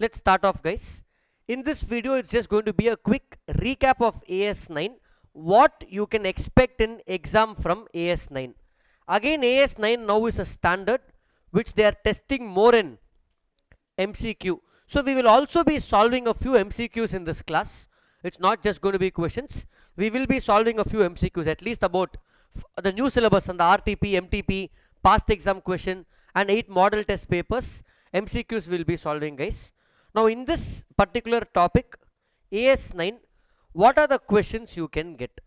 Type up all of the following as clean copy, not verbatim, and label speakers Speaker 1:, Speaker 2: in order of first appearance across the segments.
Speaker 1: let's start off, guys. In this video, it's just going to be a quick recap of AS9, what you can expect in exam from AS9. Again, AS9 now is a standard which they are testing more in MCQ. So we will also be solving a few MCQs in this class. It's not just going to be questions. We will be solving a few MCQs, at least about the new syllabus and the RTP, MTP, past exam question and 8 model test papers. MCQs will be solving, guys. Now in this particular topic, AS9, what are the questions you can get?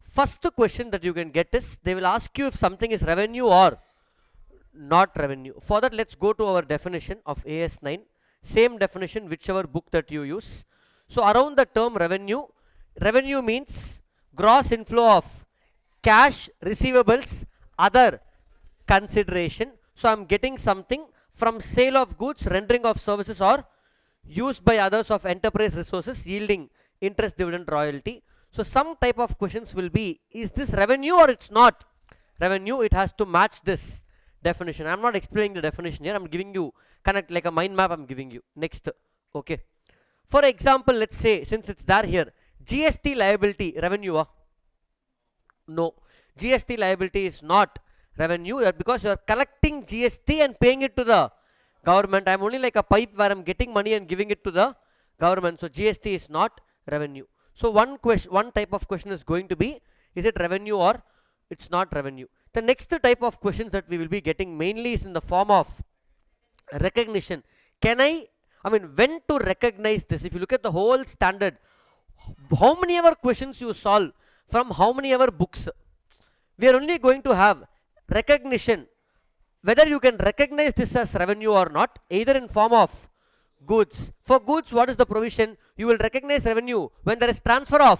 Speaker 1: First question that you can get is, they will ask you if something is revenue or not revenue. For that, let's go to our definition of AS9. Same definition, whichever book that you use. So around the term revenue, revenue means gross inflow of cash, receivables, other consideration. So I'm getting something from sale of goods, rendering of services, or used by others of enterprise resources, yielding interest, dividend, royalty. So some type of questions will be, is this revenue or it's not revenue? It has to match this definition. I'm not explaining the definition here. I'm giving you connect like a mind map. I'm giving you next. Okay. For example, let's say, since it's there here, GST liability revenue. No, GST liability is not revenue, because you are collecting GST and paying it to the government. I'm only like a pipe where I'm getting money and giving it to the government. So GST is not revenue. So one type of question is going to be, is it revenue or it's not revenue? The next type of questions that we will be getting mainly is in the form of recognition. When to recognize this? If you look at the whole standard, how many ever questions you solve from how many ever books, we are only going to have recognition, whether you can recognize this as revenue or not, either in form of goods. For goods, what is the provision? You will recognize revenue when there is transfer of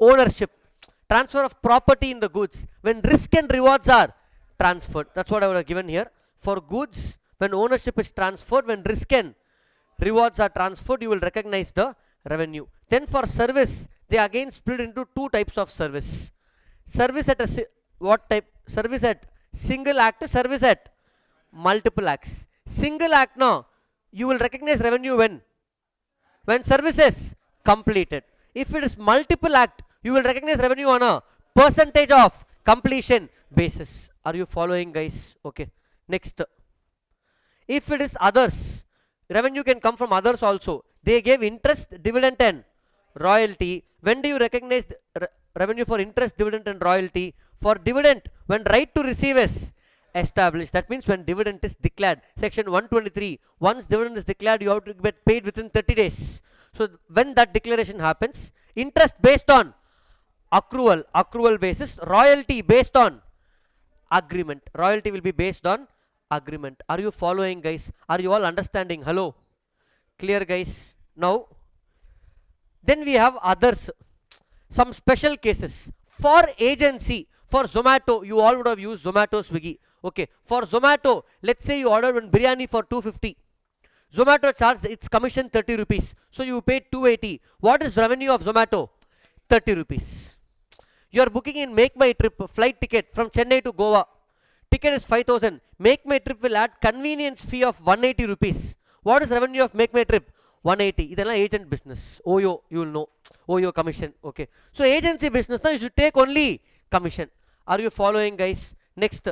Speaker 1: ownership, transfer of property in the goods, when risk and rewards are transferred. That's what I would have given here. For goods, when ownership is transferred, when risk and rewards are transferred, you will recognize the revenue. Then for service, they again split into two types of service. Service at what type? Service at single act, service at multiple acts. Single act, now you will recognize revenue when service is completed. If it is multiple act, you will recognize revenue on a percentage of completion basis. Are you following, guys? Okay. Next, if it is others, revenue can come from others also. They gave interest, dividend and royalty. When do you recognize revenue for interest, dividend and royalty? For dividend, when right to receive is established. That means when dividend is declared. Section 123, once dividend is declared, you have to get paid within 30 days. So when that declaration happens, interest based on accrual basis, royalty based on agreement. Royalty will be based on agreement. Are you following, guys? Are you all understanding? Hello? Clear, guys? Now, then we have others, some special cases. For agency, for Zomato, you all would have used Zomato, Swiggy. Okay, for Zomato, let's say you ordered one biryani for 250. Zomato charges its commission 30 rupees. So you paid 280. What is revenue of Zomato? 30 rupees. You are booking in Make My Trip flight ticket from Chennai to Goa. Ticket is 5,000. Make My Trip will add convenience fee of 180 rupees. What is revenue of Make My Trip? 180. This is agent business. OYO, you will know. OYO commission. Okay. So agency business, now you should take only commission. Are you following, guys? Next.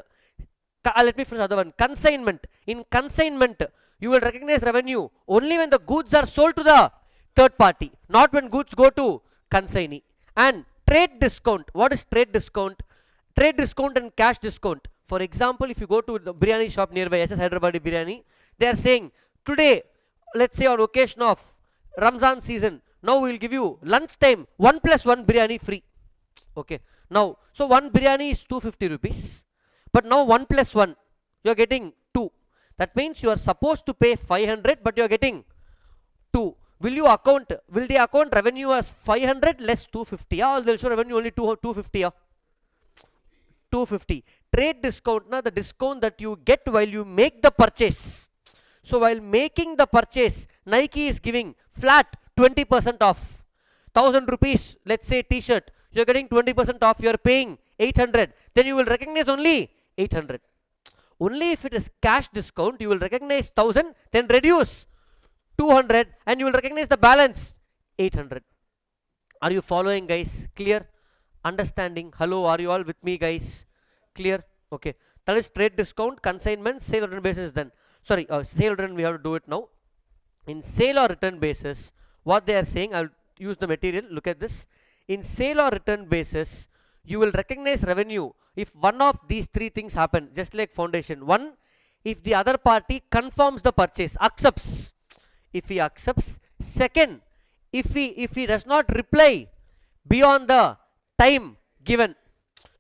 Speaker 1: Let me finish other one. Consignment. In consignment, you will recognize revenue only when the goods are sold to the third party, not when goods go to consignee. And trade discount. What is trade discount? Trade discount and cash discount. For example, if you go to the biryani shop nearby, SS Hyderabadi Biryani, they are saying, today, let's say on occasion of Ramzan season, now we will give you lunchtime 1+1 biryani free. Okay. Now, so one biryani is 250 rupees. But now 1+1, you are getting 2. That means you are supposed to pay 500, but you are getting 2. Will they account revenue as 500 less 250? Or they'll show revenue only 250? 250. Trade discount, the discount that you get while you make the purchase. So while making the purchase, Nike is giving flat 20% off. 1000 rupees, let's say t-shirt, you're getting 20% off, you're paying 800. Then you will recognize only 800. Only if it is cash discount, you will recognize 1000, then reduce 200, and you will recognize the balance 800. Are you following, guys? Clear? Understanding? Hello, are you all with me, guys? Clear? Okay. That is trade discount, consignment, sale or return basis then. Sorry, sale or return, we have to do it now. In sale or return basis, what they are saying, I'll use the material. Look at this. In sale or return basis, you will recognize revenue if one of these three things happen, just like foundation. One, if the other party confirms the purchase, accepts. If he accepts. Second, if he does not reply beyond the time given.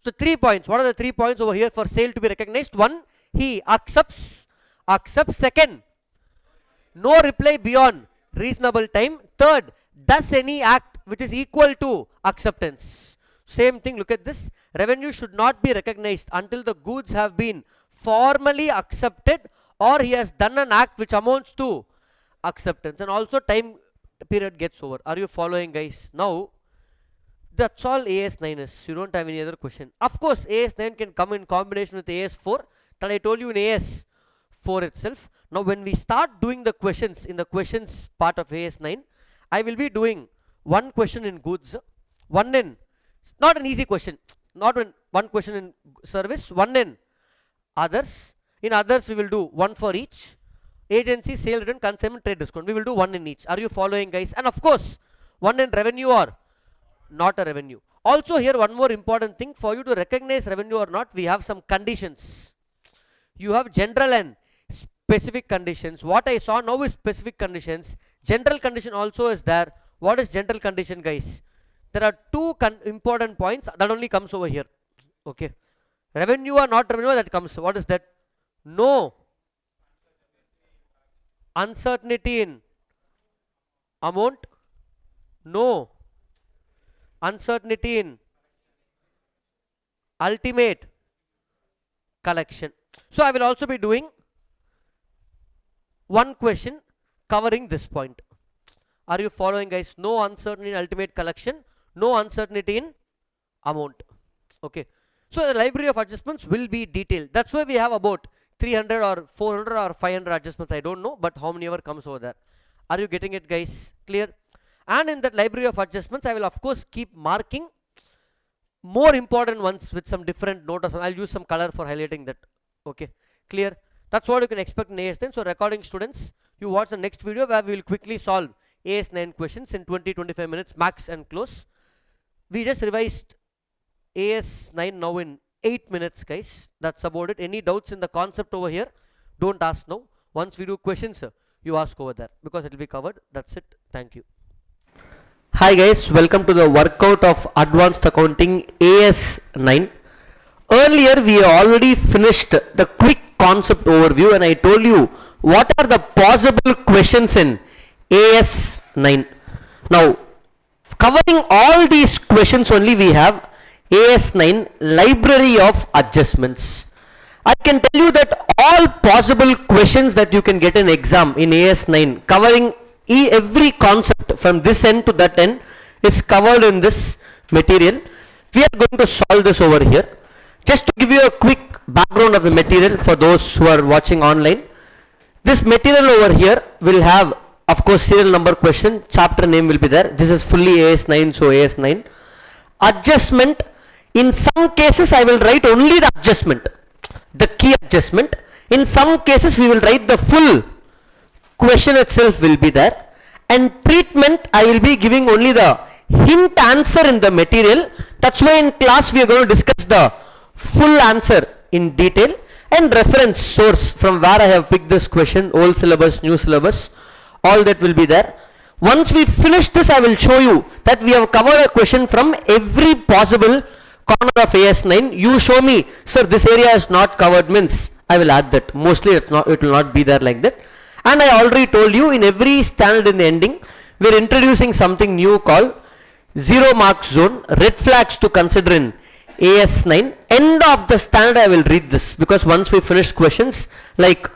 Speaker 1: So 3 points. What are the 3 points over here for sale to be recognized? One, he accepts. Second, no reply beyond reasonable time. Third, does any act which is equal to acceptance. Same thing, look at this. Revenue should not be recognized until the goods have been formally accepted or he has done an act which amounts to acceptance, and also time period gets over. Are you following, guys? Now, that's all AS9 is. You don't have any other question. Of course, AS9 can come in combination with AS4 that I told you in AS4 itself. Now, when we start doing the questions in the questions part of AS9, I will be doing one question in goods, one in, not an easy question, not one question in service, one in others. In others, we will do one for each. Agency, sale, return, consignment, trade discount. We will do one in each. Are you following, guys? And of course, one in revenue or not a revenue. Also here, one more important thing, for you to recognize revenue or not, we have some conditions. You have general and specific conditions. What I saw now is specific conditions. General condition also is there. What is general condition, guys? There are two important points that only comes over here. Okay. Revenue or not revenue, that comes. What is that? No uncertainty in amount. No uncertainty in ultimate collection. So I will also be doing one question covering this point. Are you following, guys? No uncertainty in ultimate collection, no uncertainty in amount. Okay. So the library of adjustments will be detailed. That's why we have about 300 or 400 or 500 adjustments. I don't know, but how many ever comes over there. Are you getting it, guys? Clear? And in that library of adjustments, I will of course keep marking more important ones with some different note. I'll use some color for highlighting that. Okay. Clear? That's what you can expect in AS9. So recording students, you watch the next video where we will quickly solve AS9 questions in 20-25 minutes max and close. We just revised AS9 now in 8 minutes, guys. That's about it. Any doubts in the concept over here, don't ask now. Once we do questions, you ask over there because it will be covered. That's it. Thank you. Hi guys, welcome to the workout of advanced accounting AS9. Earlier we already finished the quick concept overview and I told you what are the possible questions in AS9. Now, covering all these questions only, we have AS9 library of adjustments. I can tell you that all possible questions that you can get in exam in AS9 covering every concept from this end to that end is covered in this material. We are going to solve this over here. Just to give you a quick background of the material for those who are watching online, this material over here will have, of course, serial number question, chapter name will be there. This is fully AS9, so AS9. Adjustment, in some cases I will write only the adjustment, the key adjustment. In some cases we will write the full question itself will be there. And treatment, I will be giving only the hint answer in the material. That's why in class we are going to discuss the full answer in detail, and reference source from where I have picked this question, old syllabus, new syllabus, all that will be there. Once we finish this, I will show you that we have covered a question from every possible corner of AS9. You show me, sir, this area is not covered, means I will add that. Mostly it will not be there like that. And I already told you, in every standard in the ending, we are introducing something new called 0 mark zone, red flags to consider in AS9. End of the standard I will read this, because once we finish questions like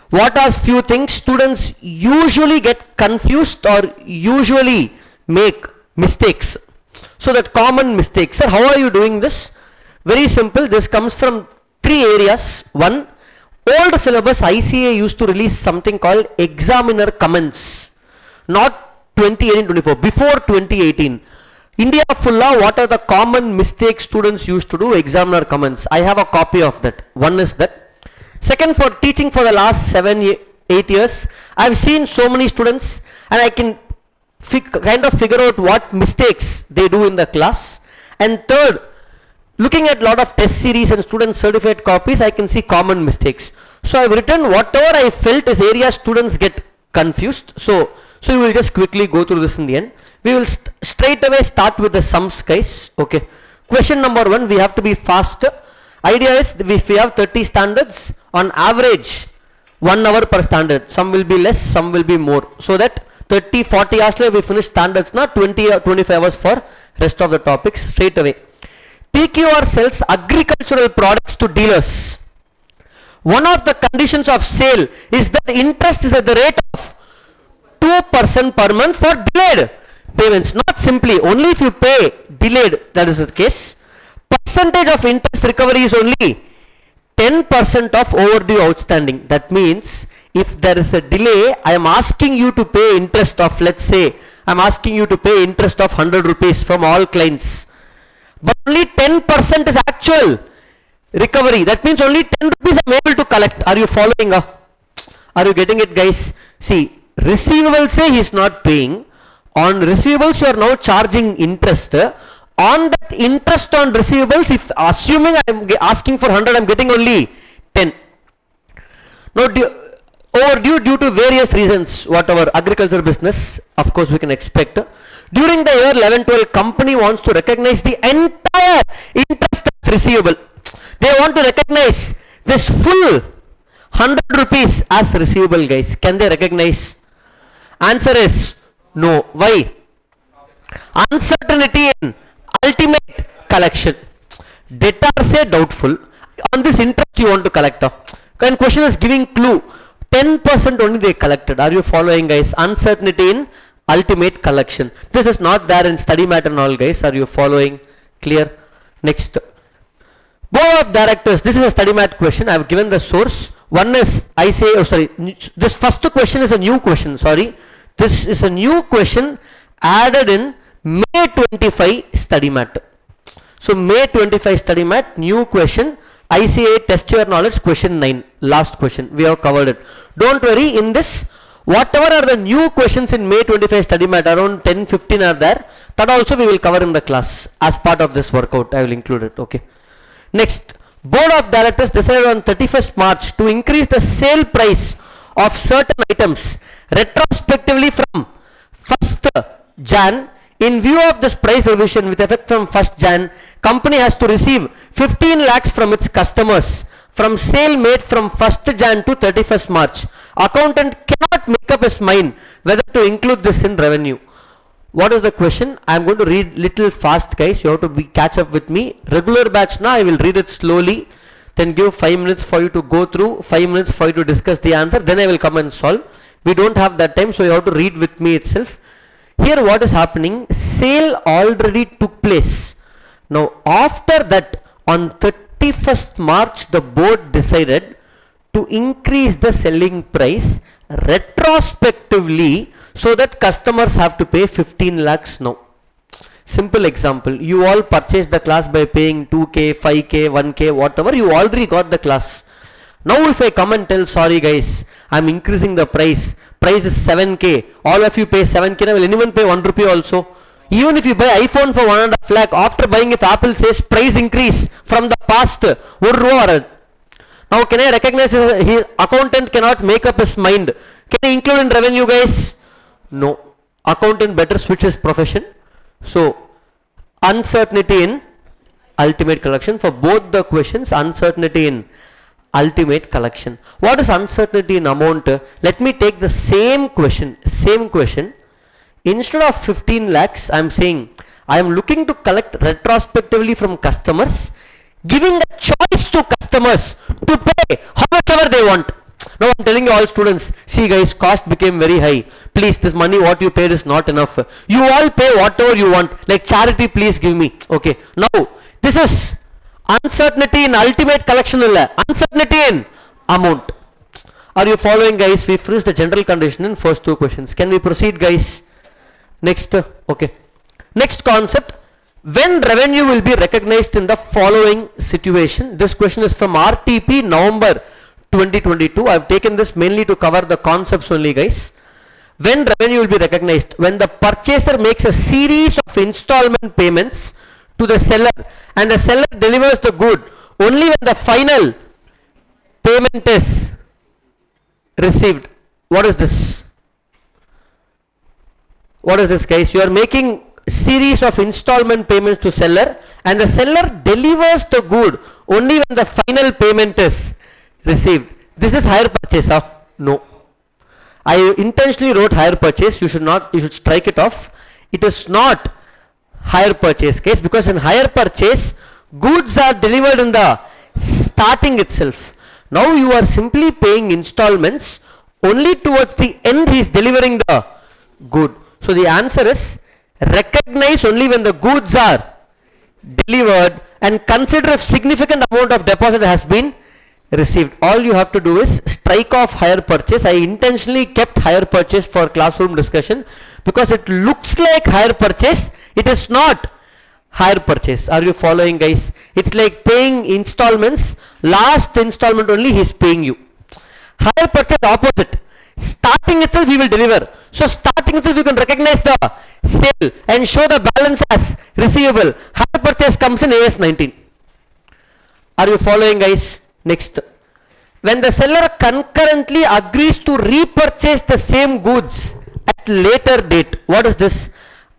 Speaker 1: what are few things students usually get confused or usually make mistakes. So that common mistakes. Sir, how are you doing this? Very simple. This comes from 3 areas. One, old syllabus ICA used to release something called examiner comments. not 2018-24, before 2018. India fulla, what are the common mistakes students used to do? Examiner comments. I have a copy of that. One is that. Second, for teaching for the last 8 years, I've seen so many students and I can kind of figure out what mistakes they do in the class. And third, looking at a lot of test series and student certificate copies, I can see common mistakes. So I've written whatever I felt is areas students get confused. So you will just quickly go through this in the end. We will straight away start with the sums, guys. Okay. Question number 1, we have to be fast. Idea is if we have 30 standards, on average 1 hour per standard. Some will be less, some will be more. So that 30-40 hours later we finish standards, not 20 or 25 hours for rest of the topics straight away. PQR sells agricultural products to dealers. One of the conditions of sale is that interest is at the rate of 2% per month for delayed payments. Not simply, only if you pay delayed, that is the case. Percentage of interest recovery is only 10% of overdue outstanding. That means if there is a delay, I am asking you to pay interest of, let's say, I am asking you to pay interest of 100 rupees from all clients. But only 10% is actual recovery. That means only 10 rupees I am able to collect. Are you following? Are you getting it, guys? See, receivables say he is not paying. On receivables, you are now charging interest. On that interest on receivables, if assuming I am asking for 100, I am getting only 10. Now, overdue due to various reasons, whatever, agriculture business, of course we can expect. During the year 11-12, company wants to recognize the entire interest as receivable. They want to recognize this full 100 rupees as receivable, guys. Can they recognize? Answer is no. Why? Uncertainty in ultimate collection. Debtor say doubtful. On this interest you want to collect. And question is giving clue. 10% only they collected. Are you following, guys? Uncertainty in ultimate collection. This is not there in study mat and all, guys. Are you following? Clear? Next. Board of directors. This is a study mat question. I have given the source. One is, I say, oh sorry, this first question is a new question. Sorry. This is a new question added in May 25 study mat. So May 25 study mat, new question, ICA test your knowledge, question 9, last question. We have covered it. Don't worry, in this, whatever are the new questions in May 25 study mat, around 10-15 are there. That also we will cover in the class as part of this workout. I will include it. Okay. Next, Board of Directors decided on 31st March to increase the sale price of certain items retrospectively from 1st Jan. In view of this price revision with effect from 1st Jan, company has to receive 15 lakhs from its customers from sale made from 1st Jan to 31st March. Accountant cannot make up his mind whether to include this in revenue. What is the question? I am going to read little fast, guys. You have to catch up with me. Regular batch now, I will read it slowly. Then give 5 minutes for you to go through, 5 minutes for you to discuss the answer. Then I will come and solve. We don't have that time, so you have to read with me itself. Here what is happening? Sale already took place. Now after that, on 31st March, the board decided to increase the selling price retrospectively so that customers have to pay 15 lakhs now. Simple example, you all purchased the class by paying 2k, 5k, 1k, whatever, you already got the class. Now if I come and tell, sorry guys, I am increasing the price is 7k, all of you pay 7k, now will anyone pay 1 rupee also? Even if you buy iPhone for 1.5 lakh, after buying, if Apple says price increase from the past, now can I recognize his accountant cannot make up his mind? Can I include in revenue, guys? No. Accountant better switch his profession. So uncertainty in ultimate collection. For both the questions, uncertainty in ultimate collection. What is uncertainty in amount? Let me take the same question. Instead of 15 lakhs, I am saying I am looking to collect retrospectively from customers, giving a choice to customers to pay how much ever they want. Now I am telling you all students, see guys, cost became very high. Please, this money what you paid is not enough. You all pay whatever you want. Like charity, please give me. Okay. Now this is uncertainty in ultimate collection. Uncertainty in amount. Are you following, guys? We finished the general condition in first two questions. Can we proceed, guys? Next, okay. Next concept, when revenue will be recognized in the following situation. This question is from RTP November 2022. I have taken this mainly to cover the concepts only, guys. When revenue will be recognized? When the purchaser makes a series of installment payments to the seller and the seller delivers the good only when the final payment is received. What is this? What is this, guys? You are making series of installment payments to seller and the seller delivers the good only when the final payment is received. This is hire purchase, huh? No. I intentionally wrote hire purchase. You should strike it off. It is not hire purchase case, because in hire purchase goods are delivered in the starting itself. Now you are simply paying installments only towards the end. He is delivering the good. So the answer is recognize only when the goods are delivered and consider if significant amount of deposit has been received. All you have to do is strike off hire purchase. I intentionally kept hire purchase for classroom discussion because it looks like hire purchase. It is not hire purchase. Are you following, guys? It's like paying installments. Last installment only he is paying you. Hire purchase opposite. Starting itself he will deliver. So starting itself you can recognize the sale and show the balance as receivable. Hire purchase comes in AS 19. Are you following, guys? Next. When the seller concurrently agrees to repurchase the same goods at later date. What is this?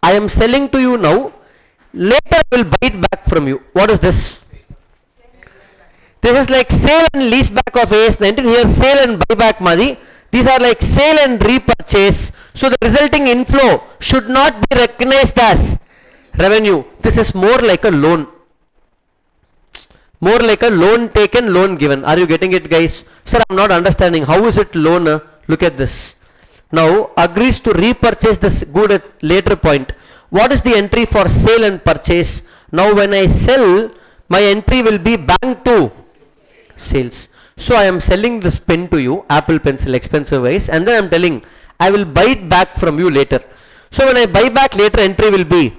Speaker 1: I am selling to you now. Later I will buy it back from you. What is this? This is like sale and lease back of AS 19. Here sale and buyback money. These are like sale and repurchase. So the resulting inflow should not be recognized as revenue. This is more like a loan. More like a loan taken, loan given. Are you getting it, guys? Sir, I'm not understanding. How is it loan? Look at this. Now agrees to repurchase this good at later point. What is the entry for sale and purchase? Now when I sell, my entry will be bank to sales. So I am selling this pen to you, Apple pencil, expensive wise, and then I am telling I will buy it back from you later. So when I buy back later, entry will be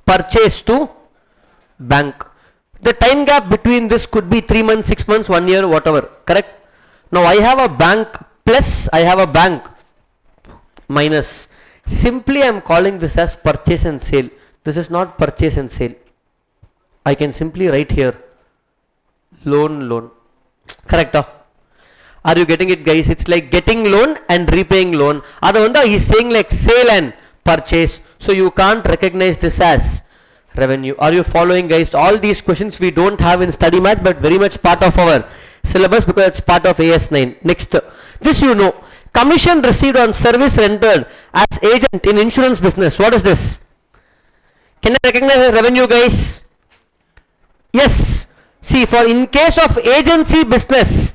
Speaker 1: purchase to bank. The time gap between this could be 3 months, 6 months, 1 year, whatever. Correct? Now I have a bank plus, I have a bank minus. Simply I am calling this as purchase and sale. This is not purchase and sale. I can simply write here loan. Correct? Are you getting it, guys? It's like getting loan and repaying loan. Other he is saying like sale and purchase. So you can't recognize this as revenue. Are you following, guys? All these questions we don't have in study mat, but very much part of our syllabus because it's part of AS 9. Next, this you know. Commission received on service rendered as agent in insurance business. What is this? Can I recognize as revenue, guys? Yes. See, for in case of agency business,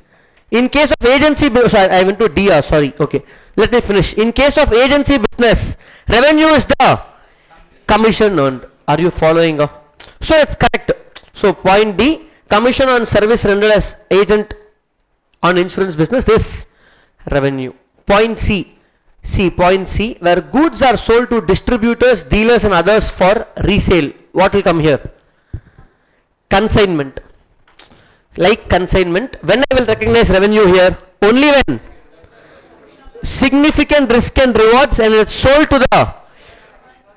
Speaker 1: sorry, I went to DR, sorry. Okay, let me finish. In case of agency business, revenue is the commission earned. Are you following? So it's correct. So point D, commission on service rendered as agent on insurance business is revenue. Point C, point C, where goods are sold to distributors, dealers and others for resale. What will come here? Consignment. Like consignment. When I will recognize revenue here? Only when significant risk and rewards and it's sold to the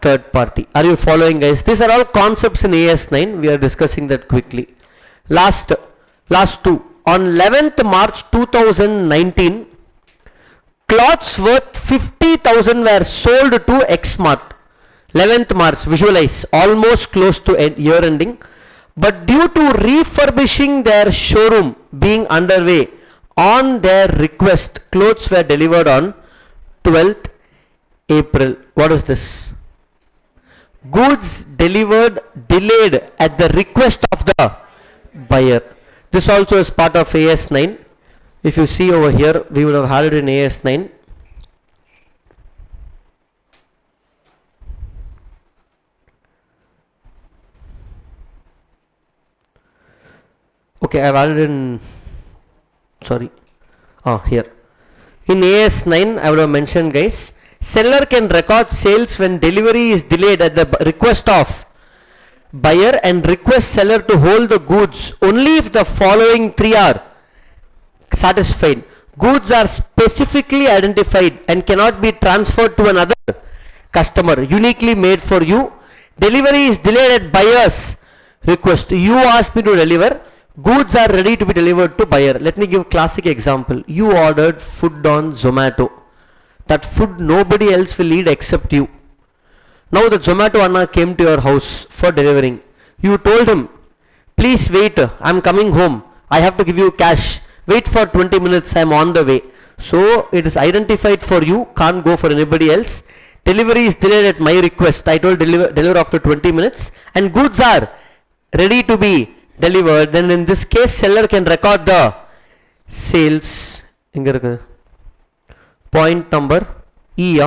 Speaker 1: third party. Are you following, guys? These are all concepts in AS 9. We are discussing that quickly. Last two. On 11th March 2019, cloths worth 50,000 were sold to Xmart. 11th March, visualize, almost close to year ending. But due to refurbishing their showroom being underway, on their request, clothes were delivered on 12th April. What is this? Goods delivered delayed at the request of the buyer. This also is part of AS 9. If you see over here, we would have had it in AS 9. Okay, I've added in, sorry, Here. In AS9, I would have mentioned, guys, seller can record sales when delivery is delayed at the request of buyer and request seller to hold the goods only if the following three are satisfied. Goods are specifically identified and cannot be transferred to another customer, uniquely made for you. Delivery is delayed at buyer's request. You asked me to deliver. Goods are ready to be delivered to buyer. Let me give a classic example. You ordered food on Zomato. That food nobody else will eat except you. Now the Zomato Anna came to your house for delivering. You told him, please wait, I am coming home. I have to give you cash. Wait for 20 minutes, I am on the way. So it is identified for you, can't go for anybody else. Delivery is delayed at my request. I told deliver after 20 minutes and goods are ready to be delivered. Then in this case, seller can record the sales. Point number E.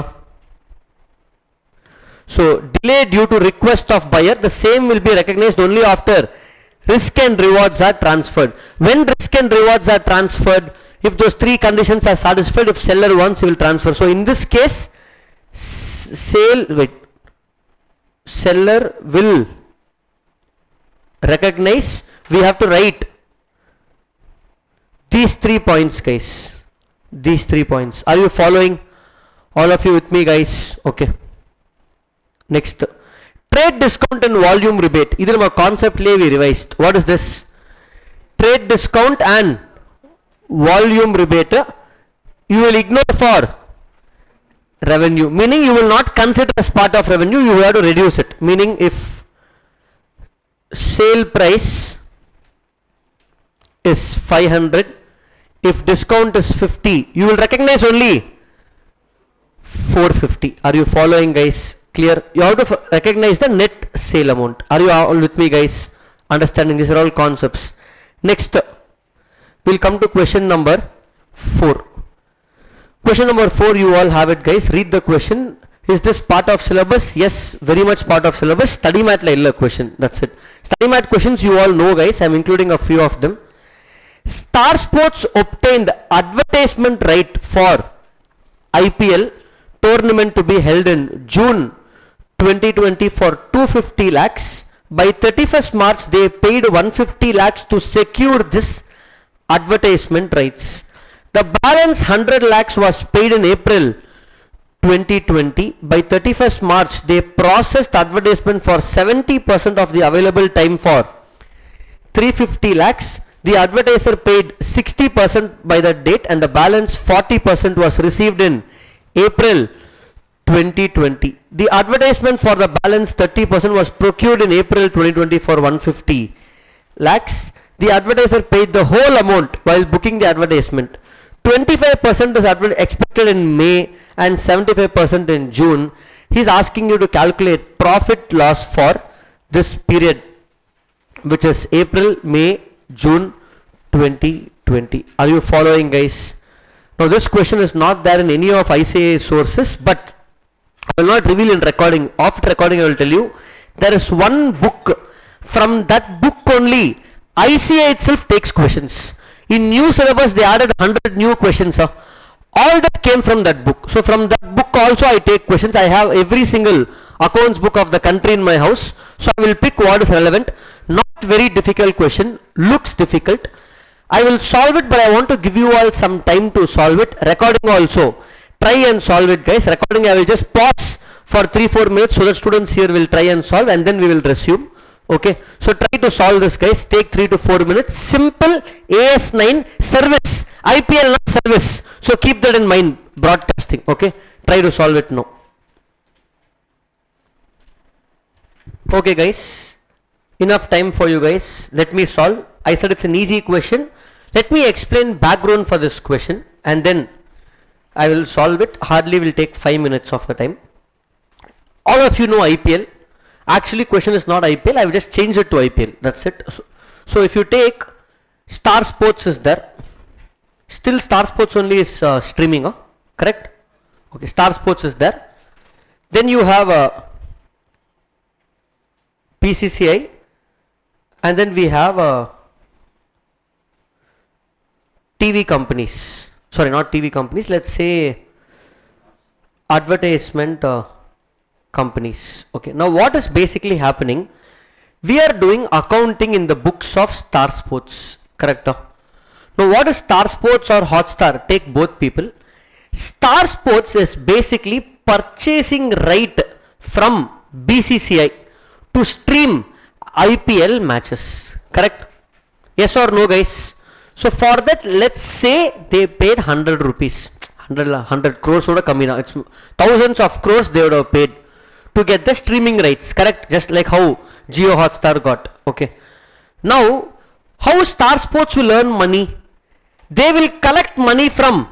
Speaker 1: So delay due to request of buyer, the same will be recognized only after risk and rewards are transferred. When risk and rewards are transferred, if those three conditions are satisfied, if seller wants, he will transfer. So in this case, seller will recognize. We have to write these 3 points, guys. These 3 points. Are you following? All of you with me, guys? Okay. Next, trade discount and volume rebate. This is our concept we revised. What is this? Trade discount and volume rebate. You will ignore for revenue, meaning you will not consider as part of revenue, you have to reduce it. Meaning if sale price is 500, if discount is 50, you will recognize only 450. Are you following, guys? Clear? You have to recognize the net sale amount. Are you all with me, guys? Understanding? These are all concepts. Next, we'll come to question number 4. Question number 4, you all have it, guys. Read the question. Is this part of syllabus? Yes, very much part of syllabus. Study math la illa question. That's it. Study math questions you all know, guys. I'm including a few of them. Star Sports obtained advertisement right for IPL tournament to be held in June 2020 for 250 lakhs. By 31st March, they paid 150 lakhs to secure this advertisement rights. The balance 100 lakhs was paid in April 2020. By 31st March, they processed advertisement for 70% of the available time for 350 lakhs. The advertiser paid 60% by that date and the balance 40% was received in April 2020. The advertisement for the balance 30% was procured in April 2020 for 150 lakhs. The advertiser paid the whole amount while booking the advertisement. 25% is expected in May and 75% in June. He is asking you to calculate profit loss for this period, which is April, May, June 2020. Are you following, guys? Now this question is not there in any of ICAI sources, but I will not reveal in recording. After recording I will tell you. There is one book. From that book only ICAI itself takes questions. In new syllabus they added 100 new questions. All that came from that book. So from that book also I take questions. I have every single accounts book of the country in my house. So I will pick what is relevant. Not very difficult question. Looks difficult. I will solve it, but I want to give you all some time to solve it. Recording also. Try and solve it, guys. Recording I will just pause for 3-4 minutes so that students here will try and solve and then we will resume. Okay, so try to solve this, guys. Take 3 to 4 minutes. Simple AS9 service, IPL not service. So keep that in mind. Broadcasting. Okay, try to solve it now. Okay, guys. Enough time for you guys. Let me solve. I said it's an easy question. Let me explain background for this question and then I will solve it. Hardly will take 5 minutes of the time. All of you know IPL. Actually question is not IPL, I will just change it to IPL, that's it. So if you take Star Sports is there, still Star Sports only is streaming, correct? Okay, Star Sports is there. Then you have PCCI and then we have TV companies. sorry, not TV companies, let's say advertisement companies. Okay, now what is basically happening? We are doing accounting in the books of Star Sports, correct? Now what is Star Sports or Hotstar? Take both people. Star Sports is basically purchasing right from BCCI to stream IPL matches, correct? Yes or no, guys? So for that, let's say they paid 100 rupees, 100 crores would have come in. It's thousands of crores they would have paid to get the streaming rights, correct? Just like how Jio Hotstar got. Okay. Now, how Star Sports will earn money? They will collect money from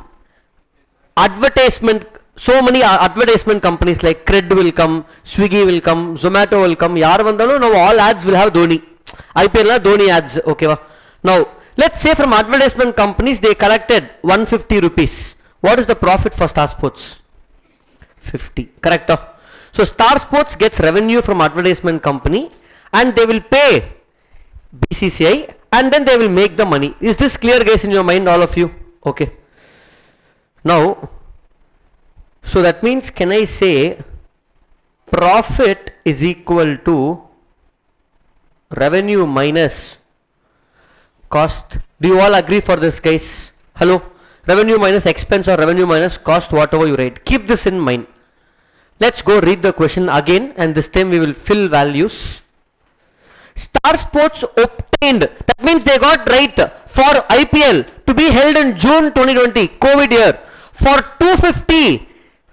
Speaker 1: advertisement. So many advertisement companies like Cred will come, Swiggy will come, Zomato will come. Yaar vandalo, now all ads will have Dhoni. IPL na Dhoni ads. Okay. Now, let's say from advertisement companies they collected 150 rupees. What is the profit for Star Sports? 50. Correct. So Star Sports gets revenue from advertisement company and they will pay BCCI and then they will make the money. Is this clear, guys, in your mind, all of you? Okay. Now, so that means, can I say profit is equal to revenue minus cost? Do you all agree for this, guys? Hello? Revenue minus expense or revenue minus cost, whatever you write. Keep this in mind. Let's go read the question again, and this time we will fill values. Star Sports obtained, that means they got right for IPL to be held in June 2020, COVID year, for 250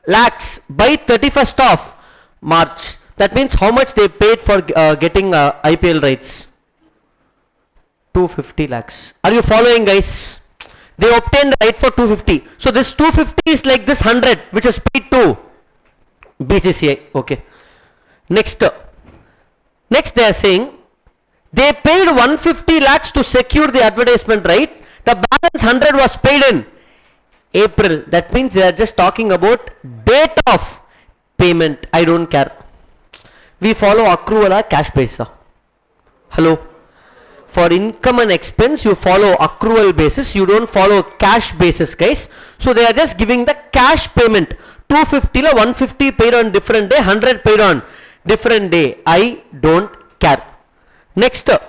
Speaker 1: lakhs by 31st of March. That means how much they paid for getting IPL rights? 250 lakhs. Are you following, guys? They obtained the right for 250. So this 250 is like this 100 which is paid to BCCI. Okay. Next they are saying they paid 150 lakhs to secure the advertisement right. The balance 100 was paid in April. That means they are just talking about date of payment. I don't care. We follow accrual or cash basis. Hello. For income and expense, you follow accrual basis. You don't follow cash basis, guys. So they are just giving the cash payment. 250 la 150 paid on different day, 100 paid on different day. I don't care. Next, the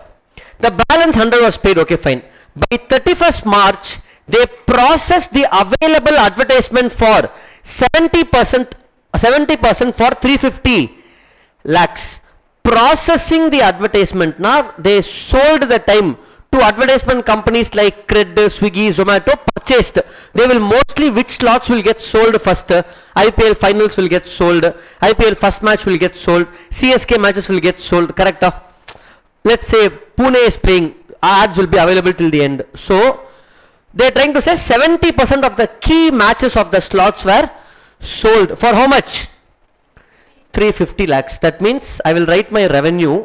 Speaker 1: balance 100 was paid. Okay, fine. By 31st March, they processed the available advertisement for 70% for 350 lakhs. Processing the advertisement, now they sold the time to advertisement companies like Cred, Swiggy, Zomato, purchased. They will mostly, which slots will get sold first? IPL finals will get sold, IPL first match will get sold, CSK matches will get sold, correct? Let's say Pune is playing, ads will be available till the end. So they are trying to say 70% of the key matches of the slots were sold. For how much? 350 lakhs. That means I will write my revenue.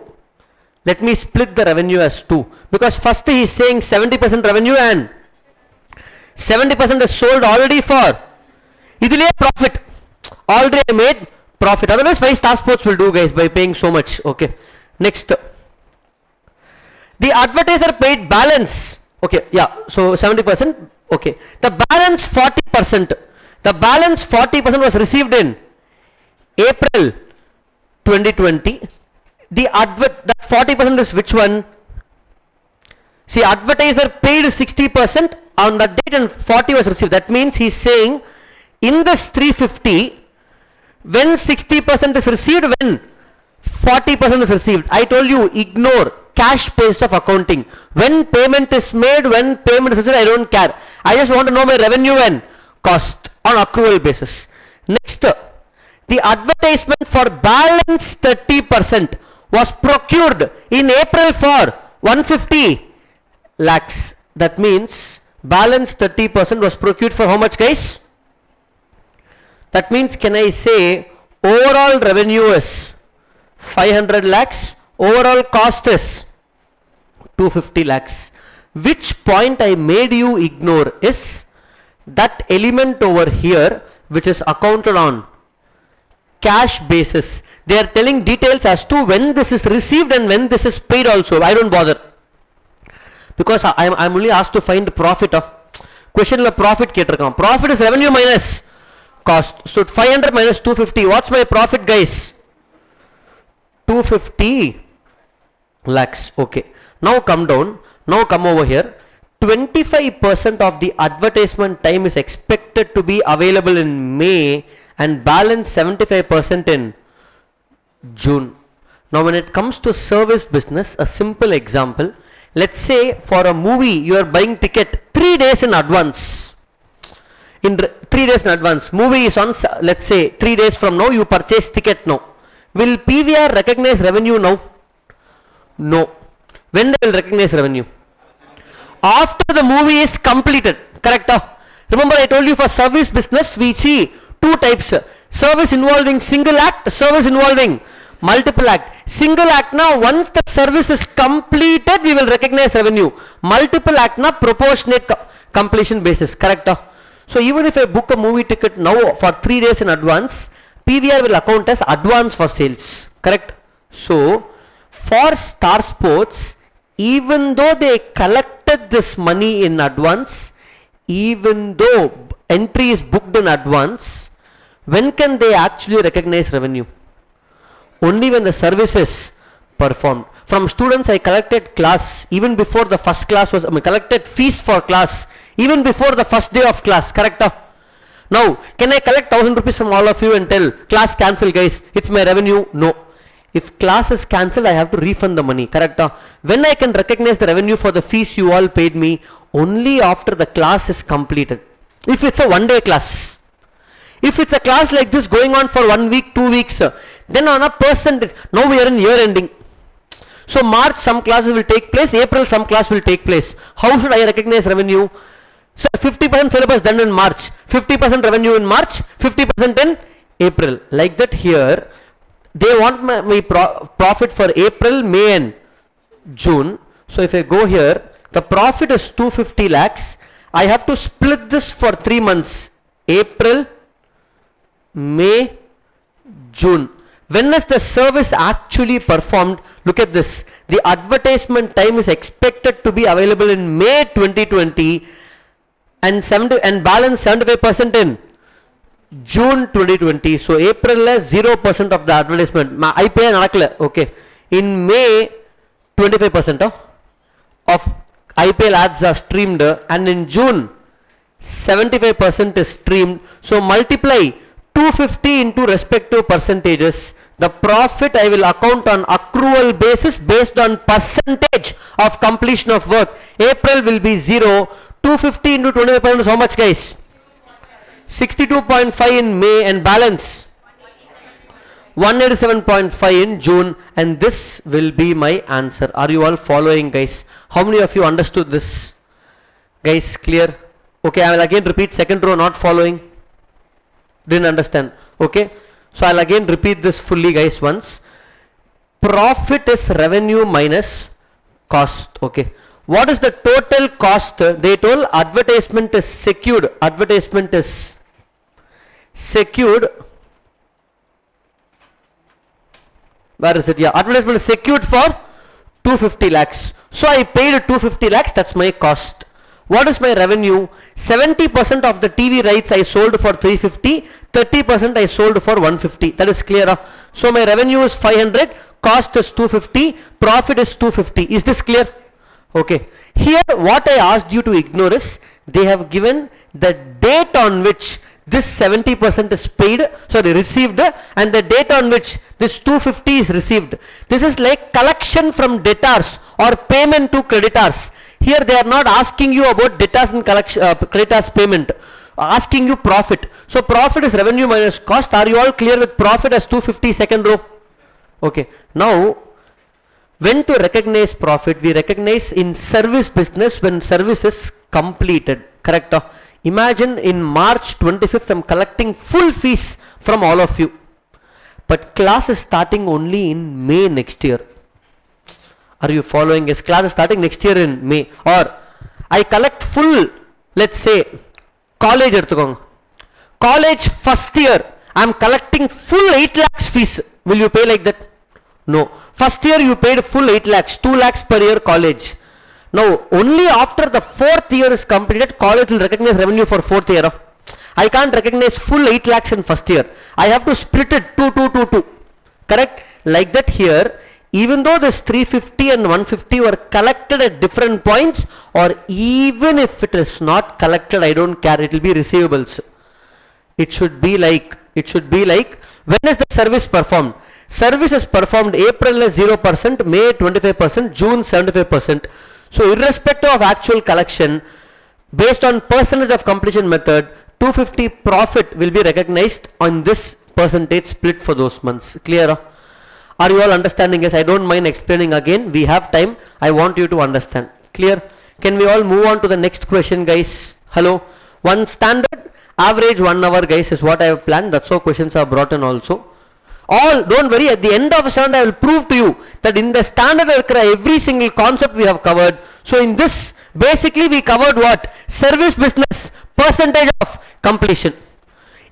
Speaker 1: Let me split the revenue as 2. Because first he is saying 70% revenue and 70% is sold already for idile profit. Already I made profit. Otherwise, why Star Sports will do, guys, by paying so much. Okay. Next. The advertiser paid balance. Okay. Yeah. So 70%. Okay. The balance 40%. The balance 40% was received in April 2020. The 40% is which one? See, advertiser paid 60% on the date and 40 was received. That means he is saying in this 350, when 60% is received, when 40% is received. I told you, ignore cash based of accounting. When payment is made, when payment is received, I don't care. I just want to know my revenue and cost on accrual basis. Next, the advertisement for balance 30% was procured in April for 150 lakhs. That means balance 30% was procured for how much, guys? That means, can I say overall revenue is 500 lakhs, overall cost is 250 lakhs. Which point I made you ignore is that element over here which is accounted on cash basis. They are telling details as to when this is received and when this is paid also. I don't bother, because I'm only asked to find profit. Question la profit கேட்டிருக்கான். Profit is revenue minus cost. So 500 minus 250. What's my profit, guys? 250 lakhs. Okay. Now come down. Now come over here. 25% of the advertisement time is expected to be available in May and balance 75% in June. Now when it comes to service business, a simple example, let's say for a movie you are buying ticket 3 days in advance. In 3 days in advance, movie is on, let's say 3 days from now you purchase ticket now. Will PVR recognize revenue now? No. When they will recognize revenue? After the movie is completed, correct? Remember I told you for service business we see two types, service involving single act, service involving multiple act. Single act now, once the service is completed we will recognize revenue. Multiple act na proportionate completion basis, correct? So even if I book a movie ticket now for 3 days in advance, PVR will account as advance for sales, correct? So for Star Sports, even though they collected this money in advance, even though entry is booked in advance, when can they actually recognize revenue? Only when the service is performed. From students I collected class even before the first class was, collected fees for class even before the first day of class, correct? Now can I collect 1000 rupees from all of you and tell class cancel guys, it's my revenue? No. If class is cancelled, I have to refund the money, correct? When I can recognize the revenue for the fees you all paid me? Only after the class is completed. If it's a one day class. If it's a class like this going on for 1 week, 2 weeks, then on a percentage, now we are in year ending. So March some classes will take place, April some class will take place. How should I recognize revenue? So 50% syllabus done in March, 50% revenue in March, 50% in April. Like that here, they want my profit for April, May and June. So if I go here, the profit is 250 lakhs. I have to split this for 3 months. April, May, June. When is the service actually performed? Look at this. The advertisement time is expected to be available in May 2020 and balance 75% in June 2020. So April 0% of the advertisement. I pay an okay. In May 25% of IPL ads are streamed and in June 75% is streamed. So multiply 250 into respective percentages. The profit I will account on accrual basis based on percentage of completion of work. April will be 0. 250 into 25% is how much, guys? 62.5 in May and balance 187.5 in June, and this will be my answer. Are you all following, guys? How many of you understood this? Guys, clear? Okay, I will again repeat second row, not following. Didn't understand. Okay, so I'll again repeat this fully, guys, once. Profit is revenue minus cost. Okay, what is the total cost? They told advertisement is secured. Advertisement is secured. Where is it? Yeah, advertisement is secured for 250 lakhs. So I paid 250 lakhs. That's my cost. What is my revenue? 70% of the TV rights I sold for 350, 30% I sold for 150. That is clear. So my revenue is 500, cost is 250, profit is 250. Is this clear? Okay. Here what I asked you to ignore is they have given the date on which this 70% is paid, sorry, received, and the date on which this 250 is received. This is like collection from debtors or payment to creditors. Here they are not asking you about debtors and collection, creditors payment, asking you profit. So profit is revenue minus cost. Are you all clear with profit as 250, second row? Okay. Now when to recognize profit? We recognize in service business when service is completed, correct? Imagine in March 25th I'm collecting full fees from all of you, but class is starting only in May next year. Are you following? Yes, class is starting next year in May. Or I collect full, let's say college college first year I'm collecting full 8 lakhs fees. Will you pay like that? No. First year you paid full 8 lakhs, 2 lakhs per year college. Now only after the 4th year is completed, college will recognize revenue for 4th year. I can't recognize full 8 lakhs in first year. I have to split it 2. Correct? Like that here, even though this 350 and 150 were collected at different points, or even if it is not collected, I don't care, it will be receivables. It should be like, when is the service performed? Service is performed April is 0%, May 25%, June 75%. So irrespective of actual collection, based on percentage of completion method, 250 profit will be recognized on this percentage split for those months. Clear? Are you all understanding? Yes, I don't mind explaining again. We have time. I want you to understand. Clear? Can we all move on to the next question, guys? Hello? One standard average 1 hour, guys, is what I have planned. That's how questions are brought in also. All, don't worry, at the end of the standard I will prove to you that in the standard every single concept we have covered. So in this, basically we covered what? Service business, percentage of completion.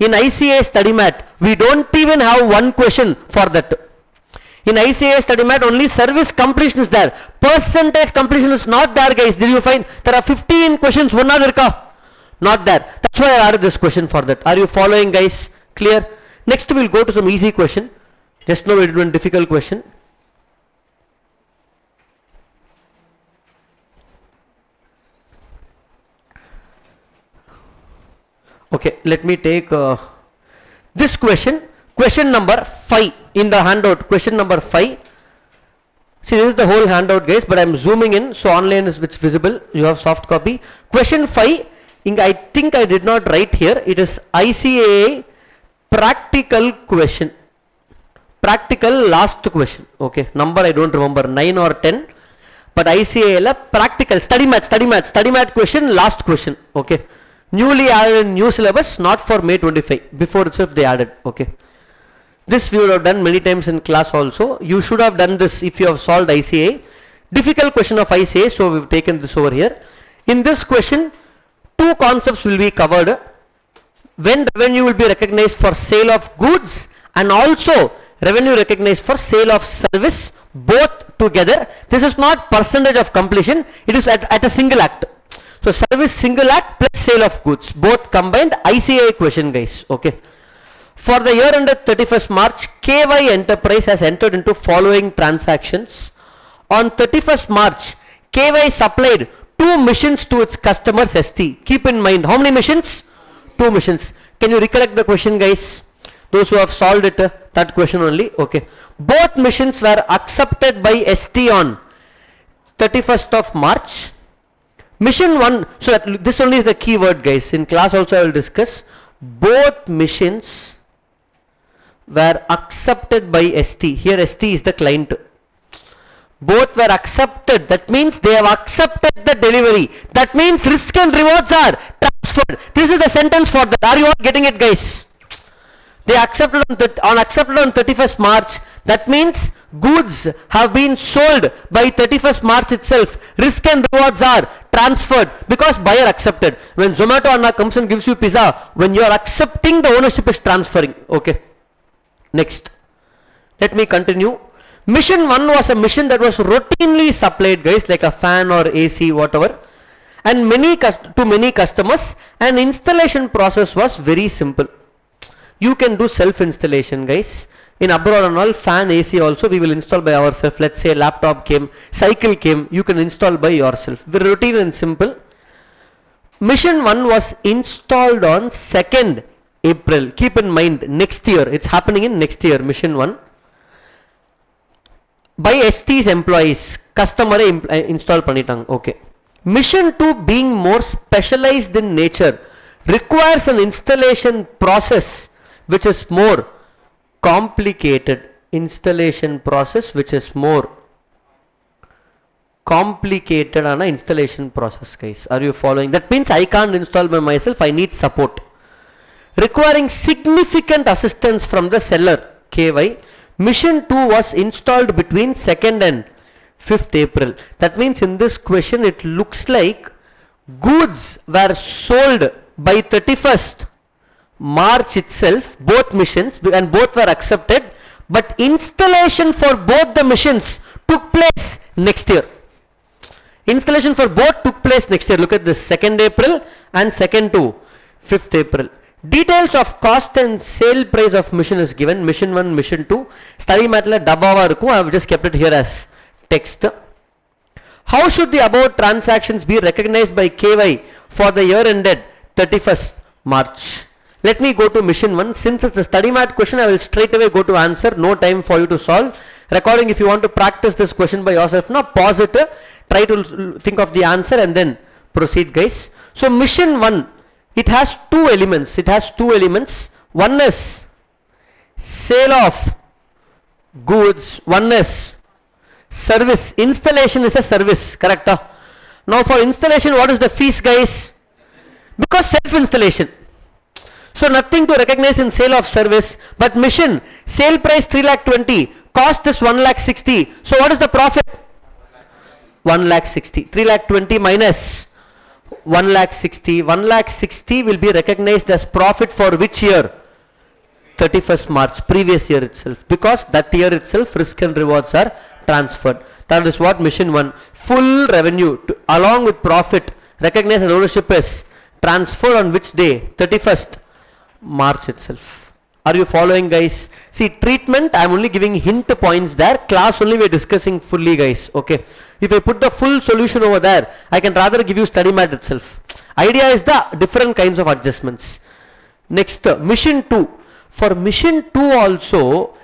Speaker 1: In ICA study mat, we don't even have one question for that. In ICA study mat, only service completion is there. Percentage completion is not there, guys. Did you find? There are 15 questions. Not there. That's why I added this question for that. Are you following, guys? Clear? Next we'll go to some easy question. Just now we did one difficult question. Okay, let me take this question. Question number 5 in the handout. Question number 5. See, this is the whole handout, guys, but I'm zooming in, so online is it's visible. You have soft copy. Question 5. I think I did not write here. It is ICAA practical question. Practical last question. Okay, number I don't remember, 9 or 10. But ICAA practical study math question, last question. Okay. Newly added new syllabus, not for May 25. Before itself they added. Okay. This we would have done many times in class also. You should have done this if you have solved ICA. Difficult question of ICA, so we've taken this over here. In this question, 2 concepts will be covered. When revenue will be recognized for sale of goods, and also revenue recognized for sale of service, both together. This is not percentage of completion, it is at a single act. So service single act plus sale of goods, both combined. ICA question, guys. Okay. For the year ended 31st March, KY Enterprise has entered into following transactions. On 31st March, KY supplied 2 missions to its customers ST. Keep in mind, how many missions? 2 missions. Can you recollect the question, guys? Those who have solved it, that question only. Okay. Both missions were accepted by ST on 31st of March. Mission 1, so that this only is the key word, guys. In class also I will discuss. Both missions were accepted by ST. Here ST is the client. Both were accepted. That means they have accepted the delivery. That means risk and rewards are transferred. This is the sentence for that. Are you all getting it, guys? They accepted on accepted on 31st March. That means goods have been sold by 31st March itself. Risk and rewards are transferred because buyer accepted. When Zomato Anna comes and gives you pizza, when you are accepting, the ownership is transferring. Okay. Next. Let me continue. Mission 1 was a mission that was routinely supplied, guys, like a fan or AC, whatever, and to many customers, and installation process was very simple. You can do self installation, guys. In abroad and all, fan, AC also we will install by ourselves. Let's say laptop came, cycle came, you can install by yourself. Very routine and simple. Mission 1 was installed on 2nd April. Keep in mind, next year, it's happening in next year, mission 1. By ST's employees, customer install pannitang. Okay. Mission 2 being more specialized in nature requires an installation process which is more complicated. Installation process which is more complicated on an installation process, guys. Are you following? That means I can't install by myself, I need support. Requiring significant assistance from the seller, KY. Mission 2 was installed between 2nd and 5th April. That means in this question it looks like goods were sold by 31st March itself, both missions, and both were accepted, but installation for both the missions took place next year. Installation for both took place next year. Look at this, 2nd April and 2nd to 5th April. Details of cost and sale price of mission is given. Mission 1, mission 2. Study mat la dabbawa irukum. I have just kept it here as text. How should the above transactions be recognized by KY for the year ended 31st March? Let me go to mission 1. Since it's a study mat question, I will straight away go to answer. No time for you to solve. Recording, if you want to practice this question by yourself, now pause it. Try to think of the answer and then proceed, guys. So mission 1, it has two elements. One is sale of goods. One is service. Installation is a service, correct? Now for installation, what is the fees, guys? Because self-installation. So nothing to recognize in sale of service. But mission, sale price 3,20,000, cost is 1,60,000. So what is the profit? 1,60,000. 3,20,000 minus 1,60,000. 1,60,000 will be recognized as profit for which year? 31st March, previous year itself. Because that year itself risk and rewards are transferred. That is what mission 1. Full revenue along with profit recognized as ownership is transferred on which day? 31st March itself. Are you following, guys? See, treatment, I am only giving hint points there. Class only we are discussing fully, guys. Okay. If I put the full solution over there, I can rather give you study mat itself. Idea is the different kinds of adjustments. Next, mission 2. For mission 2 also,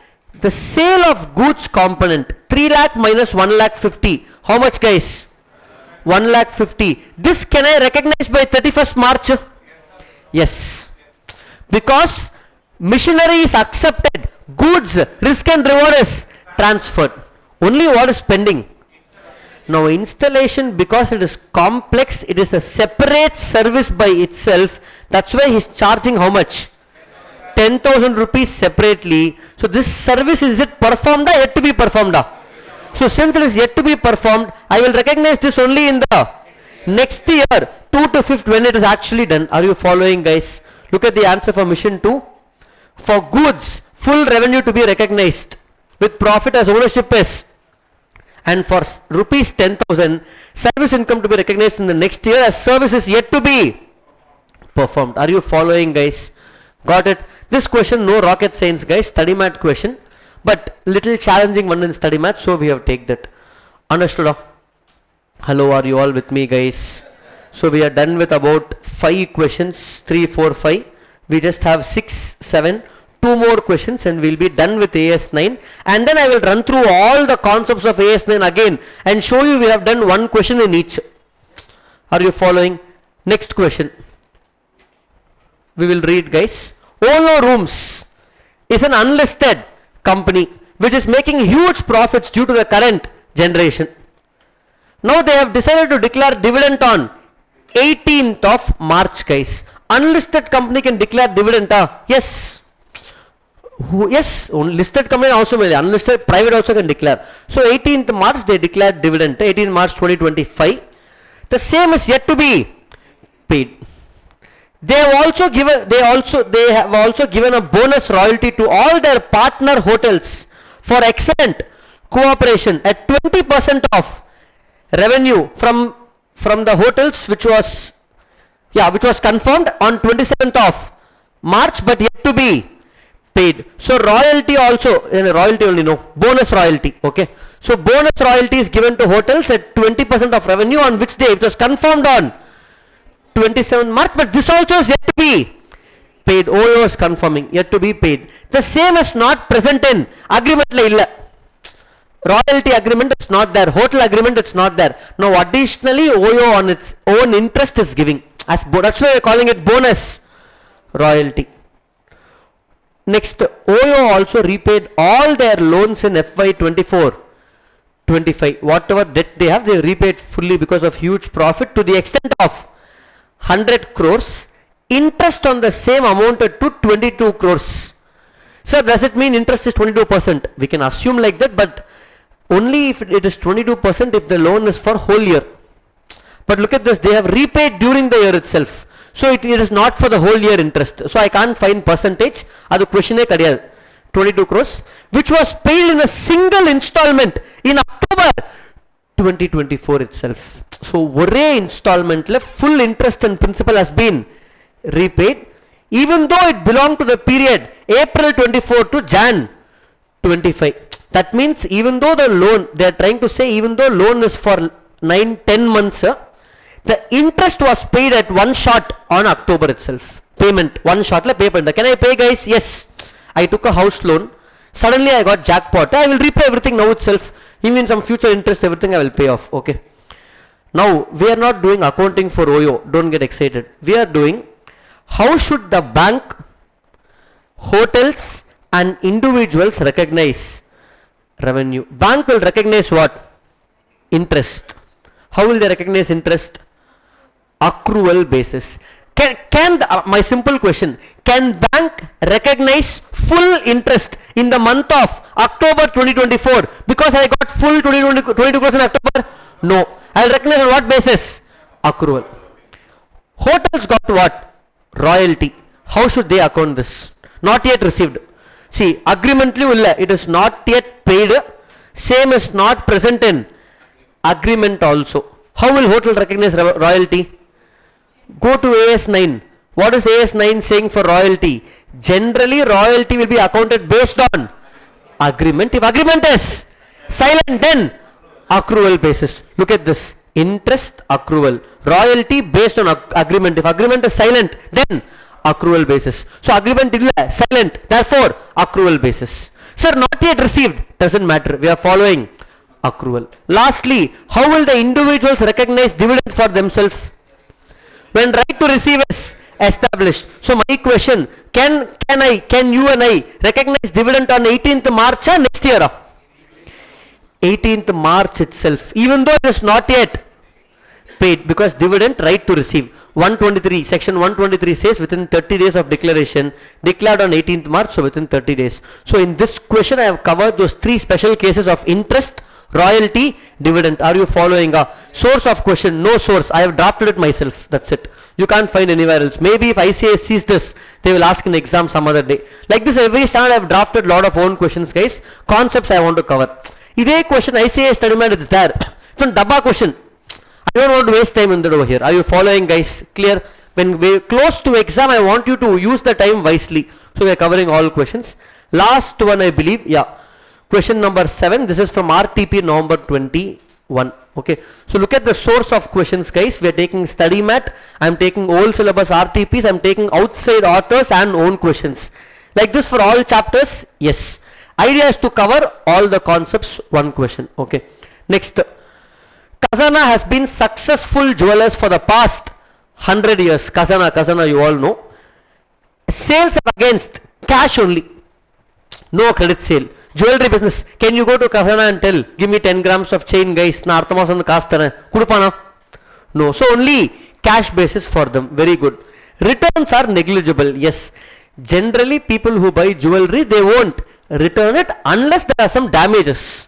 Speaker 1: the sale of goods component, 3 lakh minus 1,50,000. How much, guys? 1,50,000. This can I recognize by 31st March? Yes. Because machinery is accepted, goods, risk and reward is transferred. Only what is pending? Now installation, because it is complex, it is a separate service by itself. That's why he is charging how much? 10,000 rupees separately. So this service, is it performed or yet to be performed? So since it is yet to be performed, I will recognize this only in the next year, 2 to 5th, when it is actually done. Are you following, guys? Look at the answer for mission 2. For goods, full revenue to be recognized with profit as ownership is, and for rupees 10,000, service income to be recognized in the next year as service is yet to be performed. Are you following, guys? Got it? This question, no rocket science, guys, study mat question, but little challenging one in study mat, so we have taken that. Understood? Hello, are you all with me, guys? So we are done with about 5 questions, 3, 4, 5. We just have 6, 7, 2 more questions and we'll be done with AS9. And then I will run through all the concepts of AS9 again and show you we have done 1 question in each. Are you following? Next question. We will read, guys. WoW Rooms is an unlisted company which is making huge profits due to the current generation. Now they have decided to declare dividend on 18th of March, guys. Unlisted company can declare dividend, yes. Yes, listed company also may, unlisted private also can declare. So 18th March they declared dividend, 18th March 2025. The same is yet to be paid. They have also given a bonus royalty to all their partner hotels for excellent cooperation at 20% of revenue from the hotels which was confirmed on 27th of March but yet to be paid. So royalty also, royalty only, no, bonus royalty, okay. So bonus royalty is given to hotels at 20% of revenue on which day? It was confirmed on 27th March, but this also is yet to be paid. OYO is confirming, yet to be paid. The same is not present in agreement. Royalty agreement is not there, hotel agreement it's not there. Now additionally OYO on its own interest is giving, as that's why we are calling it bonus royalty. Next, OYO also repaid all their loans in FY 24-25. Whatever debt they have, they repaid fully because of huge profit to the extent of 100 crores. Interest on the same amounted to 22 crores. So does it mean interest is 22%? We can assume like that, but only if it is 22% if the loan is for whole year. But look at this, they have repaid during the year itself. So it is not for the whole year interest. So I can't find percentage. That's question 22 crores, which was paid in a single installment in October 2024 itself. So ஒரே installmentல full interest and principal has been repaid, even though it belonged to the period April 24 to Jan 25. That means even though the loan, they are trying to say even though loan is for 9-10 months, the interest was paid at one shot on October itself. Payment one shot la pay panda. Can I pay, guys? Yes. I took a house loan, suddenly I got jackpot, I will repay everything now itself, even some future interest everything I will pay off. Okay, now we are not doing accounting for OYO, don't get excited. We are doing how should the bank, hotels and individuals recognize revenue. Bank will recognize what? Interest. How will they recognize interest? Accrual basis. Can my simple question, can bank recognize full interest in the month of October 2024 because I got full 22 crores in October? No. I will recognize on what basis? Accrual. Hotels got what? Royalty. How should they account this? Not yet received. See, agreemently it is not yet paid, same is not present in agreement also. How will hotel recognize royalty? Go to AS9. What is AS9 saying for royalty? Generally royalty will be accounted based on agreement. If agreement is silent, then accrual basis. Look at this, interest accrual, royalty based on agreement. If agreement is silent, then accrual basis. So agreement is silent, therefore accrual basis. Sir, not yet received, doesn't matter, we are following accrual. Lastly, how will the individuals recognize dividend for themselves? When right to receive is established. So my question, can you and I recognize dividend on 18th March or next year? 18th March itself, even though it is not yet paid, because dividend right to receive. 123, section 123 says within 30 days of declaration, declared on 18th March, so within 30 days. So in this question I have covered those three special cases of interest, royalty, dividend. Are you following? Source of question, no source, I have drafted it myself, that's it. You can't find anywhere else. Maybe if ICAS sees this, they will ask in exam some other day. Like this, every standard I have drafted lot of own questions, guys. Concepts I want to cover. Idhe question ICAS study mat, it's there. It's a dabba question. I don't want to waste time in that over here. Are you following, guys? Clear? When we close to exam, I want you to use the time wisely. So we are covering all questions. Last one, I believe, yeah. Question number 7. This is from RTP November 21. Okay. So look at the source of questions, guys. We are taking study mat. I am taking old syllabus RTPs. I am taking outside authors and own questions. Like this for all chapters. Yes. Idea is to cover all the concepts. One question. Okay. Next. Khazana has been successful jewelers for the past 100 years. Khazana, you all know. Sales are against cash only. No credit sale. Jewelry business. Can you go to Khazana and tell, give me 10 grams of chain, guys? Na arthamasan kaastana. Kudupana? No. So only cash basis for them. Very good. Returns are negligible. Yes. Generally, people who buy jewelry, they won't return it unless there are some damages.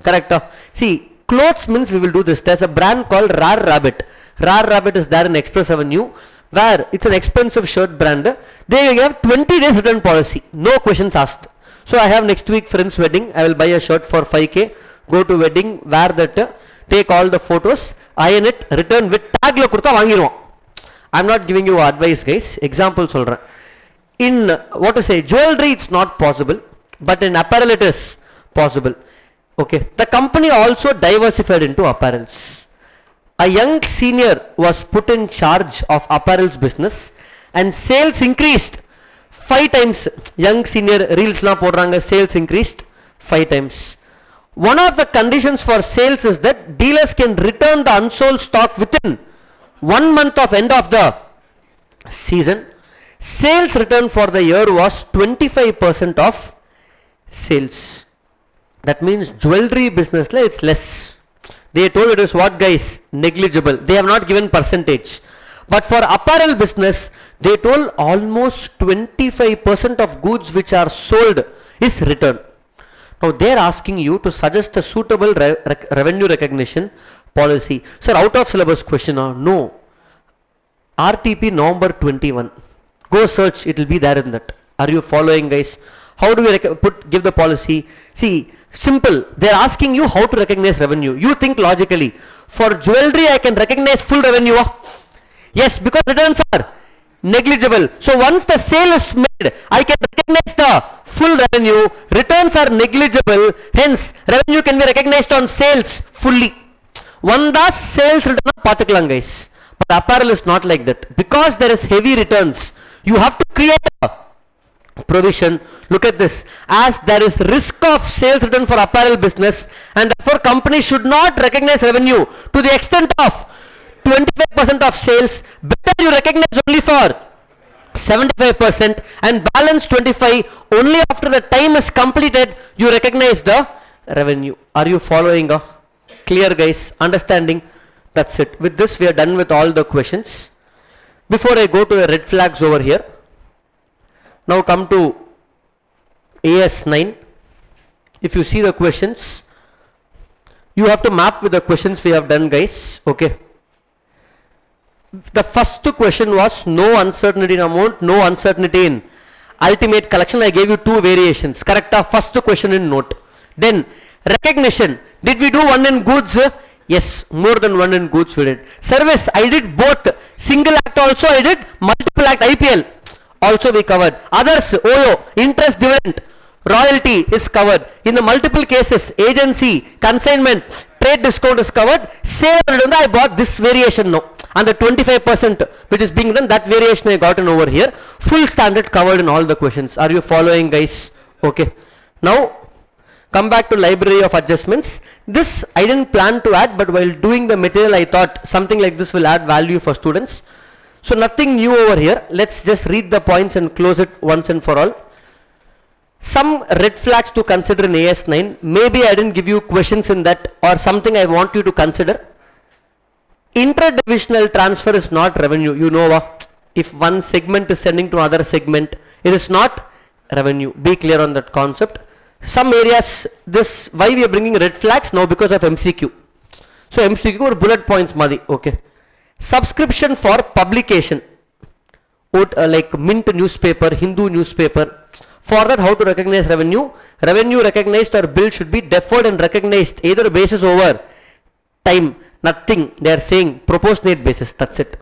Speaker 1: Correct? See, clothes means we will do this. There's a brand called Rare Rabbit. Rare Rabbit is there in Express Avenue, where it's an expensive shirt brand. They have 20 days return policy. No questions asked. So I have next week friend's wedding. I will buy a shirt for 5k. Go to wedding, wear that, take all the photos, iron it, return with tag la kudutha vaangiruvom. I'm not giving you advice, guys. Example solran. In what to say, jewelry it's not possible, but in apparel it is possible. Okay. The company also diversified into apparels. A young senior was put in charge of apparels business and sales increased 5 times. Young senior reels la podranga, sales increased 5 times. One of the conditions for sales is that dealers can return the unsold stock within 1 month of end of the season. Sales return for the year was 25% of sales. That means jewelry business it's less. They told it is what, guys? Negligible. They have not given percentage. But for apparel business, they told almost 25% of goods which are sold is returned. Now they are asking you to suggest a suitable revenue recognition policy. Sir, out of syllabus question? No. RTP November 21. Go search, it will be there in that. Are you following, guys? How do we give the policy? See, simple. They're asking you how to recognize revenue. You think logically. For jewelry, I can recognize full revenue. Yes, because returns are negligible. So once the sale is made, I can recognize the full revenue. Returns are negligible. Hence, revenue can be recognized on sales fully. One does sales return particular, guys. But apparel is not like that. Because there is heavy returns, you have to create a provision. Look at this. As there is risk of sales return for apparel business, and therefore company should not recognize revenue to the extent of 25% of sales. Better you recognize only for 75% and balance 25 only after the time is completed you recognize the revenue. Are you following? Clear, guys? Understanding? That's it. With this we are done with all the questions. Before I go to the red flags over here, now come to AS9. If you see the questions, you have to map with the questions we have done, guys. Okay. The first question was no uncertainty in amount, no uncertainty in ultimate collection. I gave you two variations. Correct? First question in note. Then recognition. Did we do one in goods? Yes, more than one in goods we did. Service, I did both. Single act also I did. Multiple act IPL also we covered. Others, OYO, interest dividend, royalty is covered. In the multiple cases, agency, consignment, trade discount is covered. Sale I bought this variation now. And the 25% which is being done, that variation I got in over here. Full standard covered in all the questions. Are you following, guys? Okay. Now, come back to library of adjustments. This I didn't plan to add, but while doing the material, I thought something like this will add value for students. So nothing new over here. Let's just read the points and close it once and for all. Some red flags to consider in AS9. Maybe I didn't give you questions in that or something I want you to consider. Interdivisional transfer is not revenue. You know, if one segment is sending to another segment, it is not revenue. Be clear on that concept. Some areas, this, why we are bringing red flags now? Because of MCQ. So MCQ or bullet points, Madi. Okay. Subscription for publication. Like Mint newspaper, Hindu newspaper. For that, how to recognize revenue? Revenue recognized or bill should be deferred and recognized either basis over time. Nothing. They are saying proportionate basis. That's it.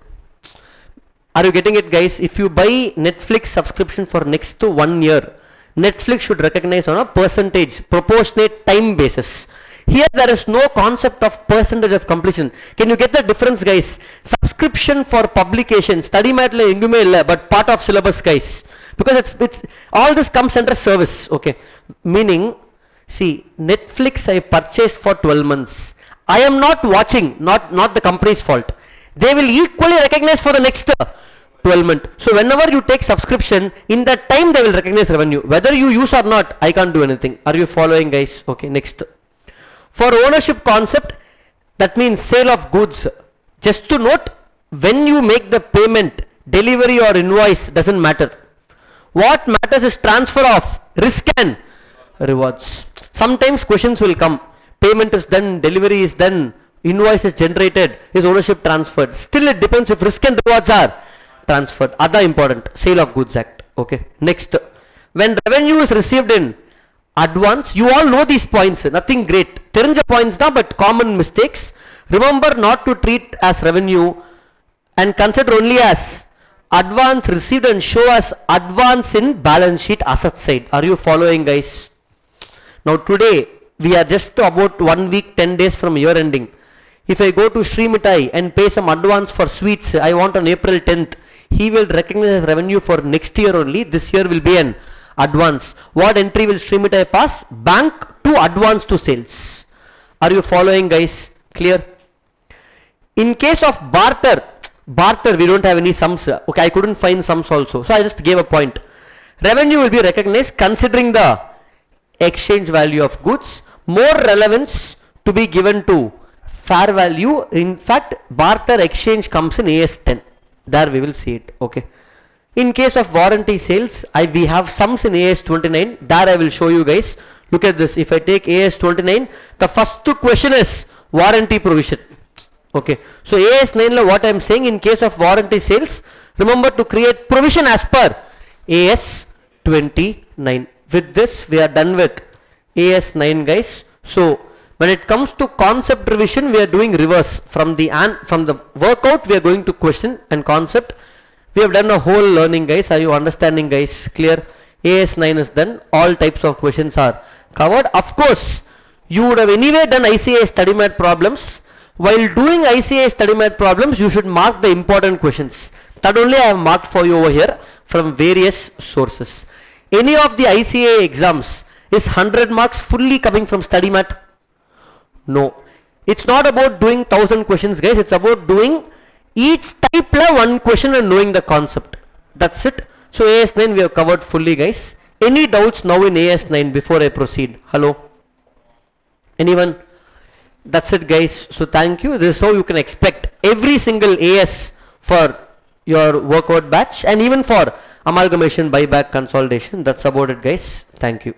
Speaker 1: Are you getting it, guys? If you buy Netflix subscription for next to 1 year, Netflix should recognize on a percentage, proportionate time basis. Here there is no concept of percentage of completion. Can you get the difference, guys? Subscription for publication, study matter illa, but part of syllabus, guys. Because it's all this comes under service. Okay. Meaning, see, Netflix I purchased for 12 months. I am not watching, not the company's fault. They will equally recognize for the next 12 months. So whenever you take subscription, in that time they will recognize revenue. Whether you use or not, I can't do anything. Are you following, guys? Okay, next. For ownership concept, that means sale of goods. Just to note, when you make the payment, delivery or invoice doesn't matter. What matters is transfer of risk and rewards. Sometimes questions will come. Payment is done, delivery is done, invoice is generated, is ownership transferred? Still it depends if risk and rewards are transferred. Other important, Sale of Goods Act. Okay. Next, when revenue is received in advance, you all know these points, nothing great. Terinja points now, but common mistakes. Remember not to treat as revenue and consider only as advance received and show as advance in balance sheet asset side. Are you following, guys? Now today, we are just about 1 week, 10 days from year ending. If I go to Srimitai and pay some advance for sweets, I want on April 10th, he will recognize revenue for next year only. This year will be an advance. What entry will Srimitai pass? Bank to advance to sales. Are you following, guys? Clear? In case of barter, we don't have any sums. Okay, I couldn't find sums also. So I just gave a point. Revenue will be recognized considering the exchange value of goods. More relevance to be given to fair value. In fact, barter exchange comes in AS10. There we will see it. Okay. In case of warranty sales, we have sums in AS29. There I will show you, guys. Look at this. If I take AS29, the first question is warranty provision. Okay. So AS9, what I am saying, in case of warranty sales, remember to create provision as per AS29. with this we are done with AS9 guys. So when it comes to concept revision, we are doing reverse. From the workout we are going to question and concept. We have done a whole learning guys. Are you understanding guys? Clear? AS9 is done. All types of questions are covered. Of course, you would have anyway done ICA study mat problems. While doing ICA study mat problems, you should mark the important questions. That only I have marked for you over here from various sources. Any of the ICA exams is 100 marks fully coming from study mat? No. It's not about doing 1000 questions guys. It's about doing each type la one question and knowing the concept. That's it. So AS9 we have covered fully guys. Any doubts now in AS9 before I proceed? Hello? Anyone? That's it guys. So thank you. This is how you can expect every single AS for your workout batch and even for amalgamation, buyback, consolidation. That's about it guys. Thank you.